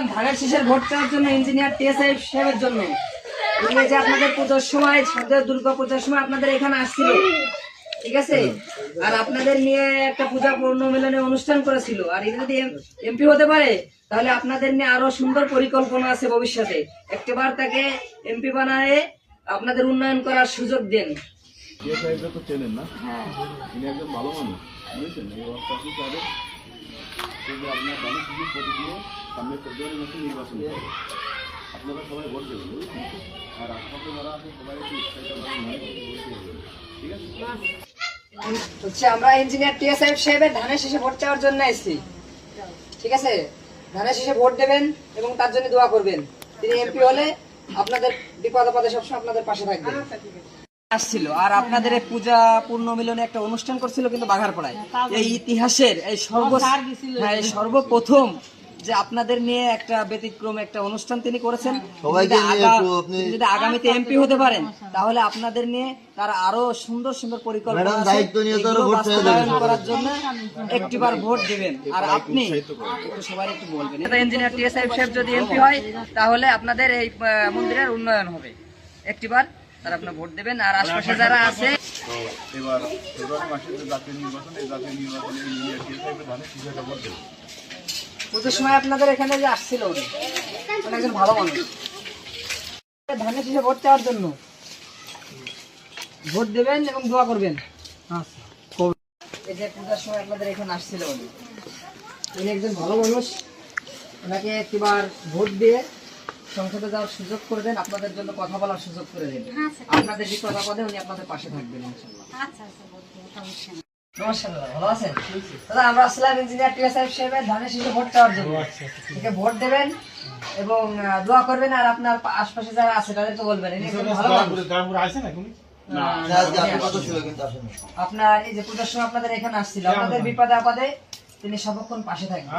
আসছিলাম ধানের শীষের ভোট চাওয়ার জন্য, ইঞ্জিনিয়ার টিএসআই সাহেবের জন্য। উনি যে আপনাদের পুজোর সময়, দুর্গা পূজার সময় আপনাদের এখানে আসছিল, ঠিক আছে, আর আপনাদের নিয়ে একটা পূজা পুনর্মিলনের অনুষ্ঠান করেছিল। আর এই যদি এমপি হতে পারে তাহলে আপনাদের নিয়ে আরো সুন্দর পরিকল্পনা আছে ভবিষ্যতে। একবার তাকে এমপি বানায় আপনাদের উন্নয়ন করার সুযোগ দেন। তো চেনেন না, তিনি একজন ভালো মানুষ, বুঝেছেন? এই অবস্থা কি করে আপনার ধানের শীষের প্রতিদিনে সামনে ফেব্রুয়ারি মাসে নির্বাচন হবে, আপনারা সবাই ভোট দেবেন, বুঝেছেন? আর আশপাশে যারা আছে সবাই একটু উৎসাহিত করবেন, ঠিক আছে? হচ্ছে আমরা ইঞ্জিনিয়ার টিএসআই সাহেবের ধানের শীষে ভোট চাওয়ার জন্য এসেছি, ঠিক আছে। ধানের শীষে ভোট দেবেন এবং তার জন্য দোয়া করবেন। তিনি এমপি হলে আপনাদের বিপদ আপদে সবসময় আপনাদের পাশে থাকবেন। আসছিল আর আপনাদের এই পূজা পূর্ণ মিলনে একটা অনুষ্ঠান করছিল কিন্তু বাঘারপাড়ায়। এই ইতিহাসের এই সর্বপ্রথম যে আপনাদের নিয়ে একটা ব্যতিক্রম একটা অনুষ্ঠান তিনি করেছেন। যদি আগামীতে এমপি হতে পারেন তাহলে আপনাদের নিয়ে তার আরো সুন্দর সুন্দর পরিকল্পনা বাস্তবায়ন করার জন্য একটিবার ভোট দেবেন। আর আপনি একটু সবাই একটু বলবেন, ইঞ্জিনিয়ার টিএসআই সাহেব যদি এমপি হয় তাহলে আপনাদের এই মন্দিরের উন্নয়ন হবে। একটিবার তার আপনার ভোট দেবেন। আর আশপাশে যারা আছে, তো এবার ফেব্রুয়ারি মাসে যে জাতীয় নির্বাচনে ইঞ্জিনিয়ার টিএসআই ধানের শীষের ভোট দেবেন। পুজোর সময় আপনাদের এখানে যে আসছিল উনি একজন ভালো মানুষ, ধানের শীষে ভোট চাওয়ার জন্য ভোট দেবেন এবং দোয়া করবেন। এই যে পূজার সময় আপনাদের এখানে আসছিল উনি একজন ভালো মানুষ, ওনাকে একবার ভোট দিয়ে সংসদে যাওয়ার সুযোগ করে দেন, আপনাদের জন্য কথা বলার সুযোগ করে দেন। আপনাদের বিপদ আপদে উনি আপনাদের পাশে থাকবেন ইনশাআল্লাহ। নমস্কার দাদা, ভালো আছেন? দাদা আমরা আসলাম ইঞ্জিনিয়ার টিএসআই সাহেবের ধানের শীষে ভোট চাওয়ার জন্য। ঠিক আছে, ভোট দেবেন এবং দোয়া করবেন। আর আপনার আশপাশে যারা আছে তাদেরকে বলবেন আপনার এই যে পূজার সময় আপনাদের এখানে আসছিল, আপনাদের বিপদে আপদে তিনি সর্বক্ষণ পাশে থাকবেন।